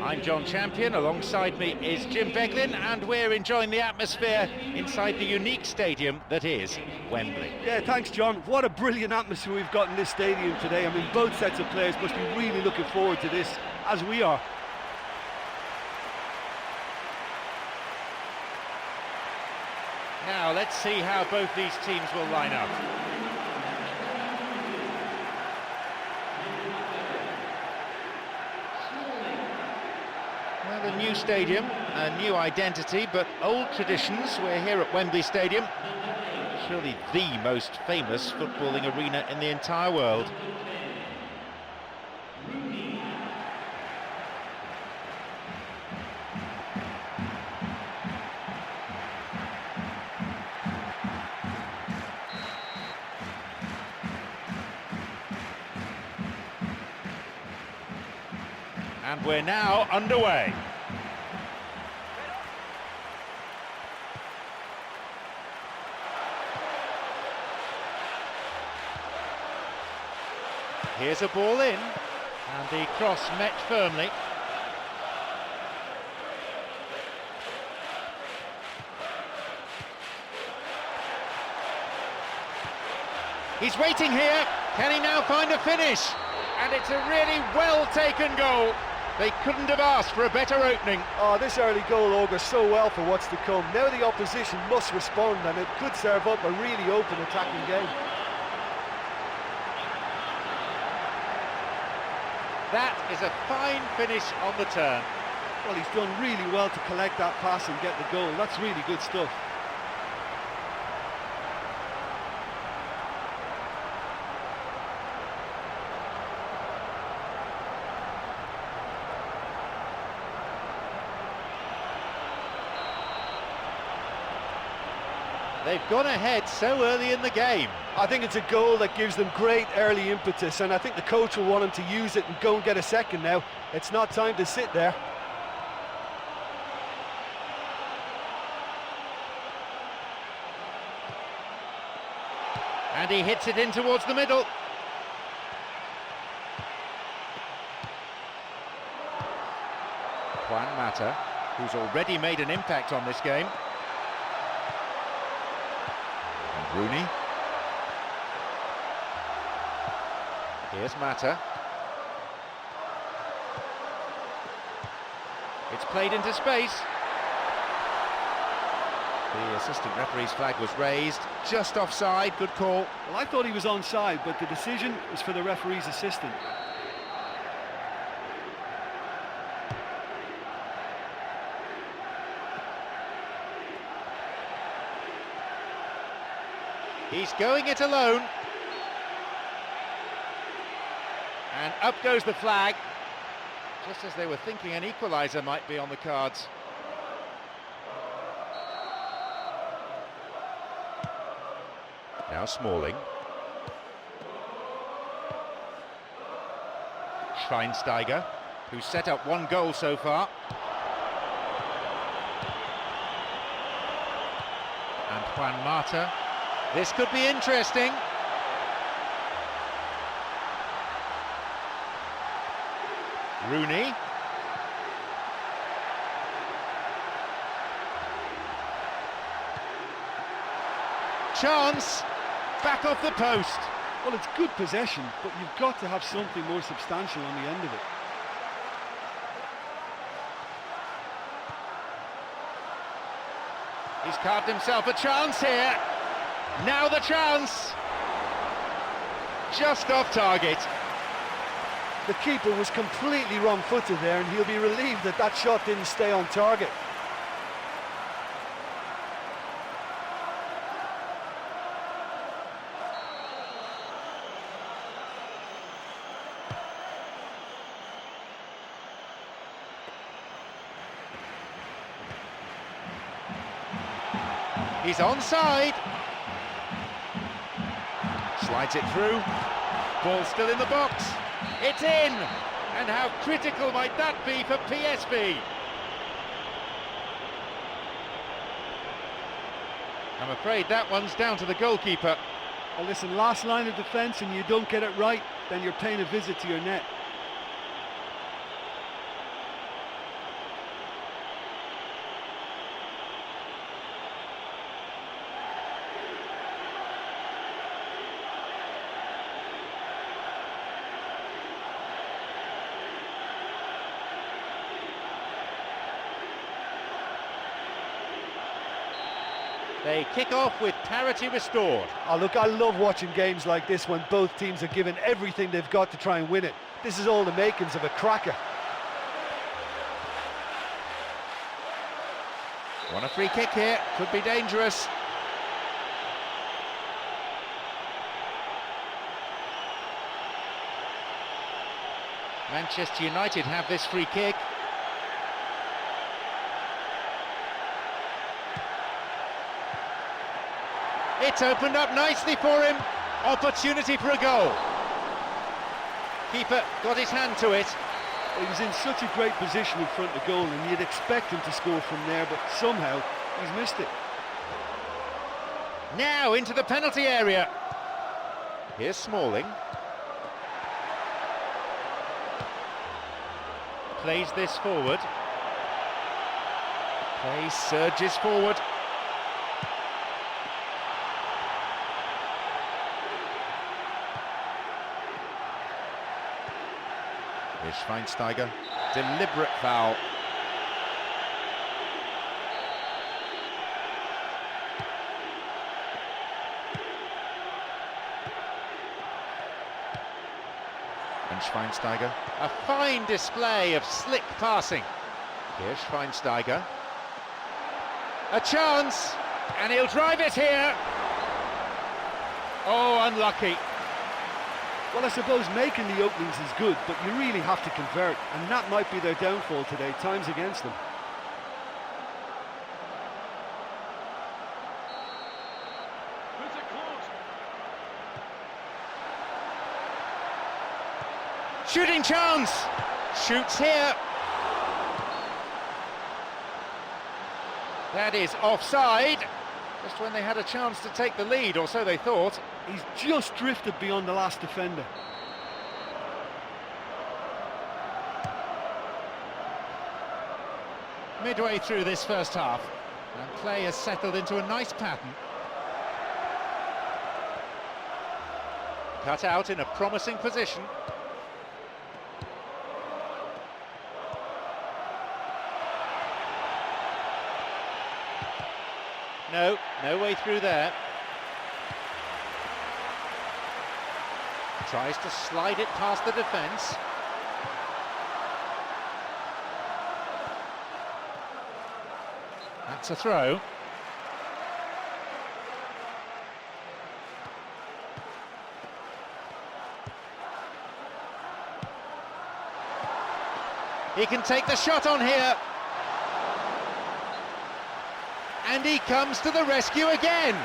I'm John Champion, alongside me is Jim Beglin, and we're enjoying the atmosphere inside the unique stadium that is Wembley. Yeah, thanks John. What a brilliant atmosphere we've got in this stadium today. I mean, both sets of players must be really looking forward to this, as we are. Now, let's see how both these teams will line up. Well, a new stadium, a new identity, but old traditions. We're here at Wembley Stadium, surely the most famous footballing arena in the entire world. And we're now underway. Here's a ball in, and the cross met firmly. He's waiting here. Can he now find a finish? And it's a really well-taken goal. They couldn't have asked for a better opening. Oh, this early goal augurs so well for what's to come. Now the opposition must respond, and it could serve up a really open attacking game. That is a fine finish on the turn. Well, he's done really well to collect that pass and get the goal. That's really good stuff. They've gone ahead so early in the game. I think it's a goal that gives them great early impetus, and I think the coach will want him to use it and go and get a second now. It's not time to sit there. And he hits it in towards the middle. Juan Mata, who's already made an impact on this game. Rooney. Here's Mata. It's played into space. The assistant referee's flag was raised, just offside, good call. Well, I thought he was onside, but the decision was for the referee's assistant. He's going it alone. And up goes the flag, just as they were thinking an equaliser might be on the cards. Now Smalling. Schweinsteiger, who's set up one goal so far. And Juan Mata. This could be interesting. Rooney. Chance. Back off the post. Well, it's good possession, but you've got to have something more substantial on the end of it. He's carved himself a chance here. Now the chance. Just off target. The keeper was completely wrong-footed there, and he'll be relieved that that shot didn't stay on target. He's onside. Slides it through. Ball still in the box. It's in. And how critical might that be for PSV? I'm afraid that one's down to the goalkeeper. Well, listen, last line of defence, and you don't get it right, then you're paying a visit to your net. They kick off with parity restored. Oh, look, I love watching games like this when both teams are giving everything they've got to try and win it. This is all the makings of a cracker. Want a free kick here, could be dangerous. Manchester United have this free kick. It's opened up nicely for him. Opportunity for a goal. Keeper got his hand to it. He was in such a great position in front of goal, and you'd expect him to score from there, but somehow he's missed it. Now into the penalty area. Here's Smalling. Plays this forward. Play surges forward. Here's Schweinsteiger. Deliberate foul. And Schweinsteiger. A fine display of slick passing. Here's Schweinsteiger. A chance, and he'll drive it here. Oh, unlucky. Well, I suppose making the openings is good, but you really have to convert, and that might be their downfall today. Time's against them. Shooting chance! Shoots here. That is offside. Just when they had a chance to take the lead, or so they thought. He's just drifted beyond the last defender. Midway through this first half, and play has settled into a nice pattern. Cut out in a promising position. No way through there. Tries to slide it past the defence. That's a throw. He can take the shot on here. And he comes to the rescue again.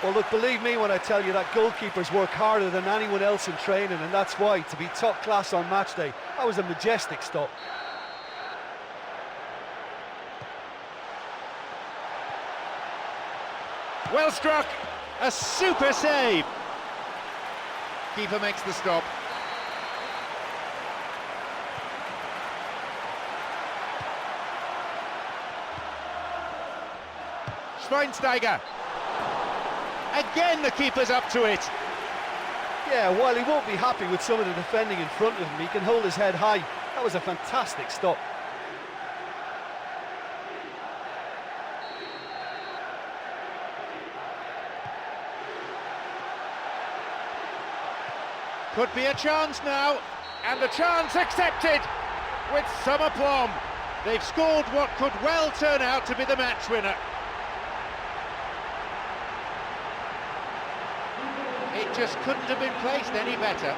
Well, look, believe me when I tell you that goalkeepers work harder than anyone else in training, and that's why, to be top class on match day, that was a majestic stop. Well struck, a super save. Keeper makes the stop. Schweinsteiger. Again, the keeper's up to it. Yeah, while he won't be happy with some of the defending in front of him, he can hold his head high. That was a fantastic stop. Could be a chance now, and the chance accepted with some aplomb. They've scored what could well turn out to be the match winner. It just couldn't have been placed any better.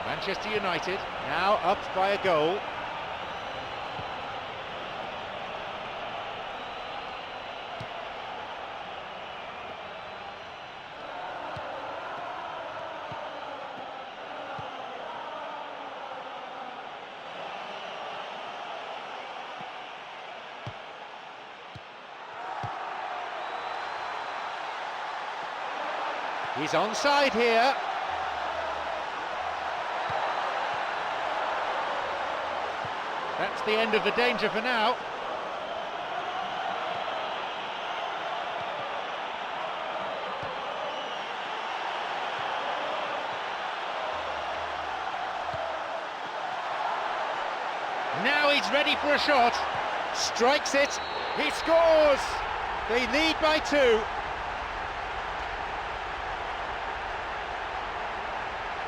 Manchester United now up by a goal. He's onside here. That's the end of the danger for now. Now he's ready for a shot. Strikes it. He scores. They lead by 2.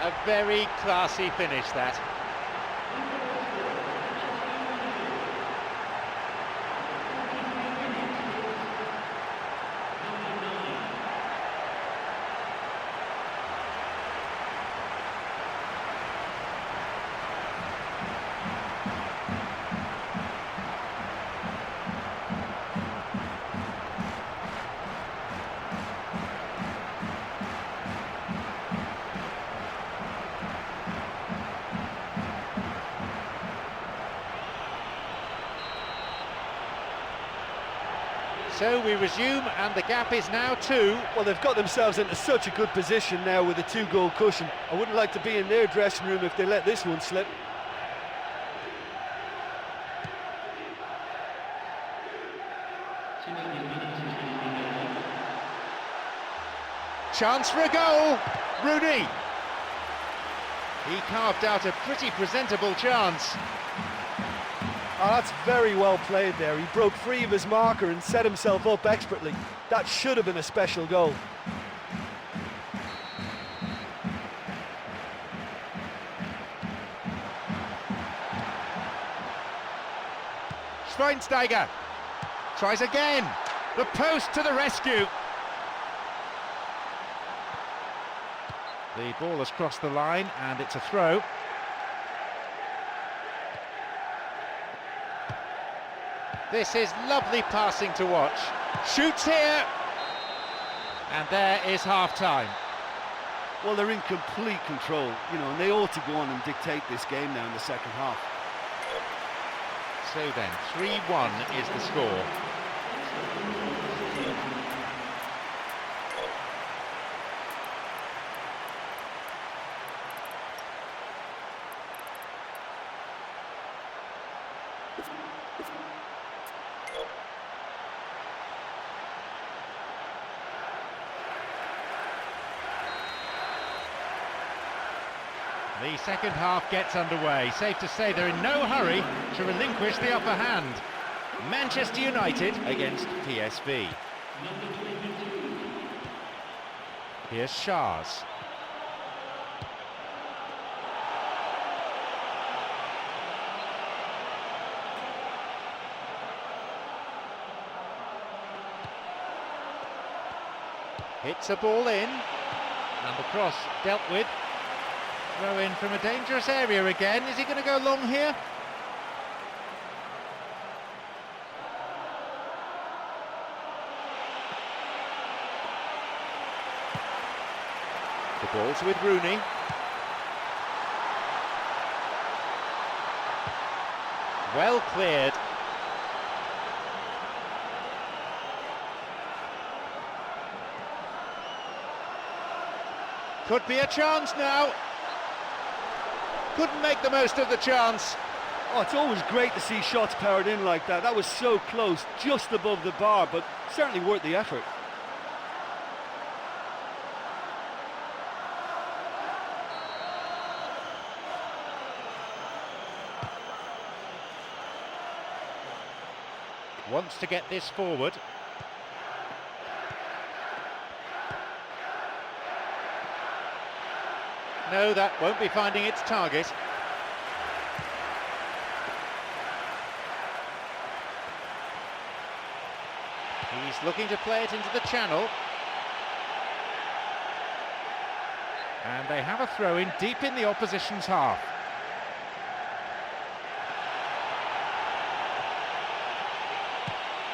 A very classy finish, that. So we resume, and the gap is now 2. Well, they've got themselves into such a good position now with a 2-goal cushion. I wouldn't like to be in their dressing room if they let this one slip. Chance for a goal. Rooney. He carved out a pretty presentable chance. Oh, that's very well played there. He broke free of his marker and set himself up expertly. That should have been a special goal. Schweinsteiger tries again. The post to the rescue. The ball has crossed the line and it's a throw. This is lovely passing to watch. Shoots here. And there is half-time. Well, they're in complete control, you know, and they ought to go on and dictate this game now in the second half. So then, 3-1 is the score. The second half gets underway. Safe to say they're in no hurry to relinquish the upper hand. Manchester United against PSV. Here's Shahs. Hits a ball in, and the cross dealt with. Throw in from a dangerous area again. Is he going to go long here? The ball's with Rooney. Well cleared. Could be a chance now. Couldn't make the most of the chance. Oh, it's always great to see shots powered in like that. That was so close, just above the bar, but certainly worth the effort. Wants to get this forward. No, that won't be finding its target. He's looking to play it into the channel. And they have a throw-in deep in the opposition's half.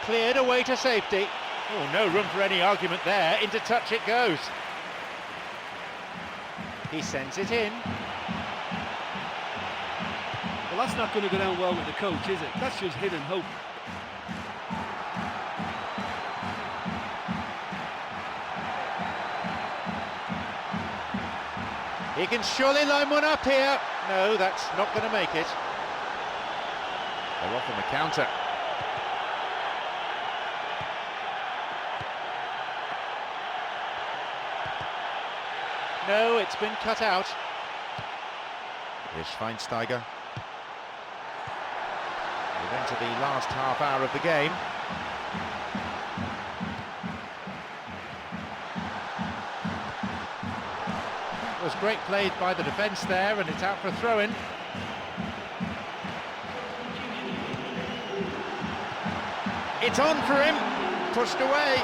Cleared away to safety. Oh, no room for any argument there. Into touch it goes. He sends it in. Well, that's not going to go down well with the coach, is it? That's just hidden hope. He can surely line one up here. No, that's not going to make it. They're off on the counter. No, it's been cut out. Here's Schweinsteiger. We're into the last half hour of the game. It was great play by the defence there, and it's out for a throw-in. It's on for him, pushed away.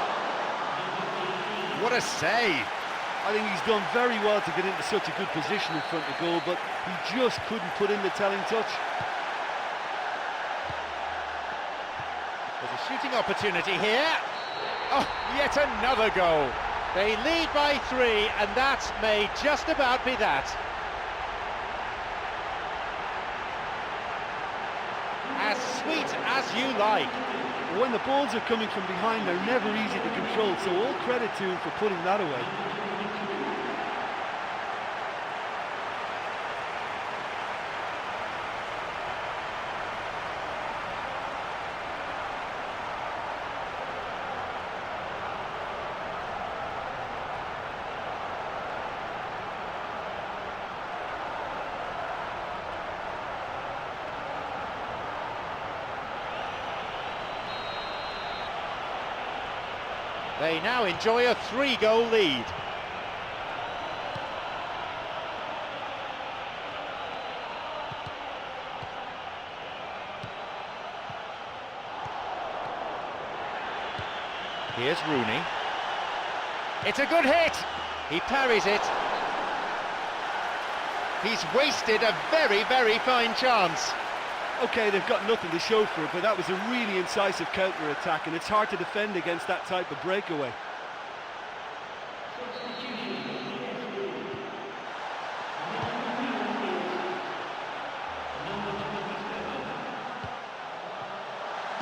What a save. I think he's done very well to get into such a good position in front of goal, but he just couldn't put in the telling touch. There's a shooting opportunity here. Oh, yet another goal. They lead by 3, and that may just about be that. As sweet as you like. When the balls are coming from behind, they're never easy to control, so all credit to him for putting that away. They now enjoy a 3-goal lead. Here's Rooney. It's a good hit. He parries it. He's wasted a very, very fine chance. Okay, they've got nothing to show for it, but that was a really incisive counter-attack, and it's hard to defend against that type of breakaway.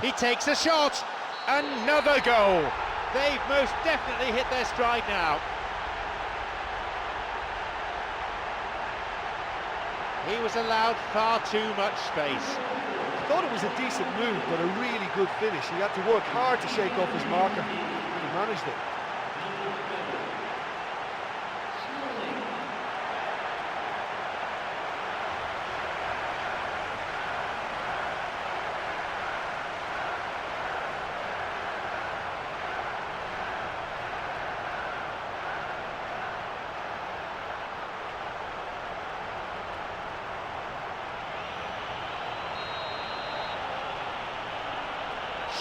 He takes a shot. Another goal. They've most definitely hit their stride now. He was allowed far too much space. I thought it was a decent move, but a really good finish. He had to work hard to shake off his marker, and he managed it.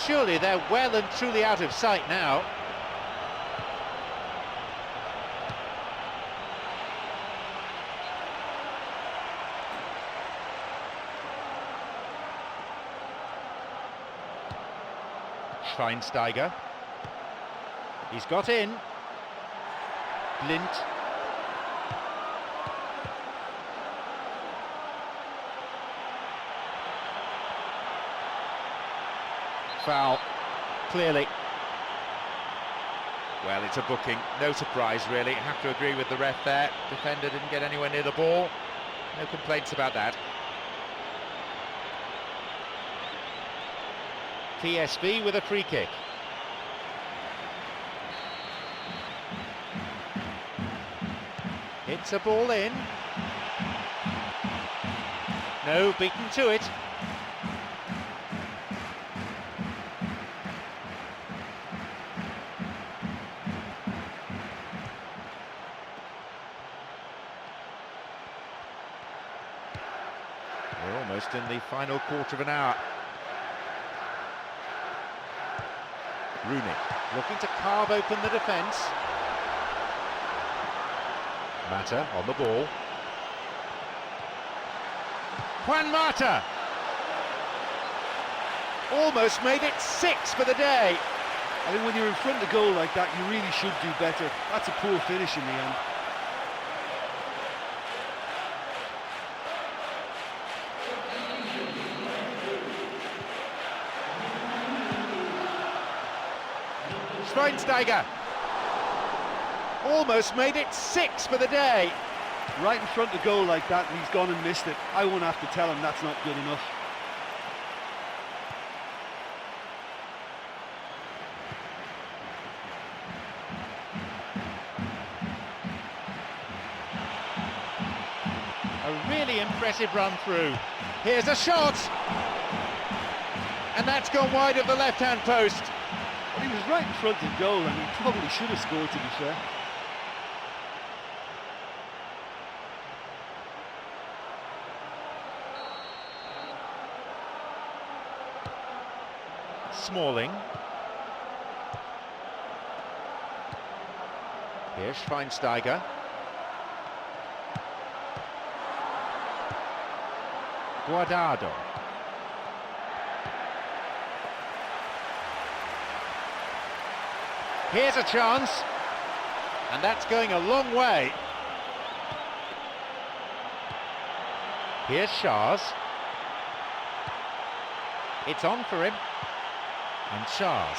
Surely they're well and truly out of sight now. Schweinsteiger. He's got in. Blind. Foul, clearly. Well, it's a booking, no surprise really. Have to agree with the ref there. Defender didn't get anywhere near the ball. No complaints about that. PSV with a free kick. Hits a ball in. No, beaten to it. We're almost in the final quarter of an hour. Rooney looking to carve open the defence. Mata on the ball. Juan Mata! Almost made it 6 for the day. I think when you're in front of the goal like that, you really should do better. That's a poor finish in the end. Schweinsteiger almost made it 6 for the day. Right in front of goal like that, and he's gone and missed it. I won't have to tell him that's not good enough. A really impressive run through. Here's a shot! And that's gone wide of the left-hand post. But he was right in front of goal, and he probably should have scored, to be fair. Smalling. Here's Schweinsteiger. Guardado. Here's a chance, and that's going a long way. Here's Shahs. It's on for him. And Shahs.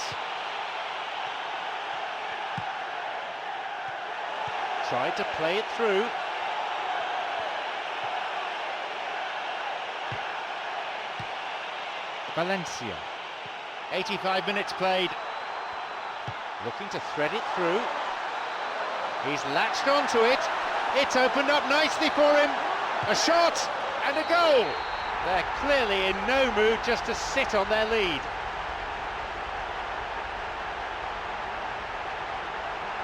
Tried to play it through. Valencia. 85 minutes played. Looking to thread it through. He's latched onto it. It's opened up nicely for him. A shot and a goal. They're clearly in no mood just to sit on their lead.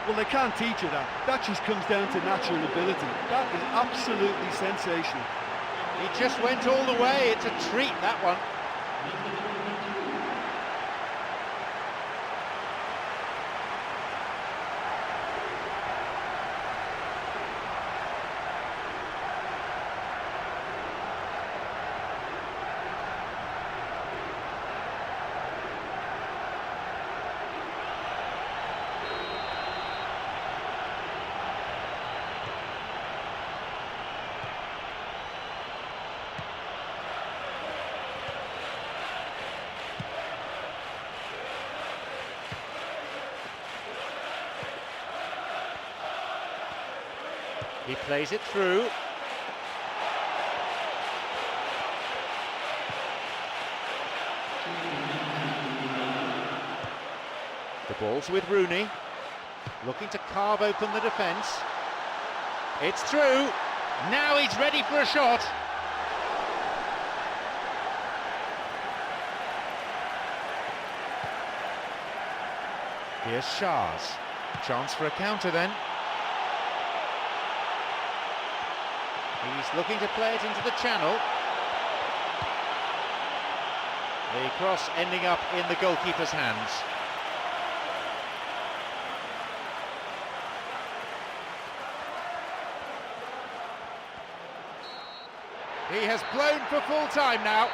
Well, they can't teach you that. That just comes down to natural ability. That is absolutely sensational. He just went all the way. It's a treat, that one. He plays it through. The ball's with Rooney, looking to carve open the defence. It's through. Now he's ready for a shot. Here's Shahs. Chance for a counter then. He's looking to play it into the channel. The cross ending up in the goalkeeper's hands. He has blown for full time now.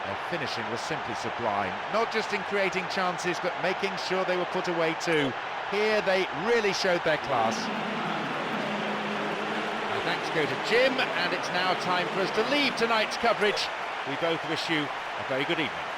Their finishing was simply sublime, not just in creating chances, but making sure they were put away too. Here they really showed their class. Thanks go to Jim, and it's now time for us to leave tonight's coverage. We both wish you a very good evening.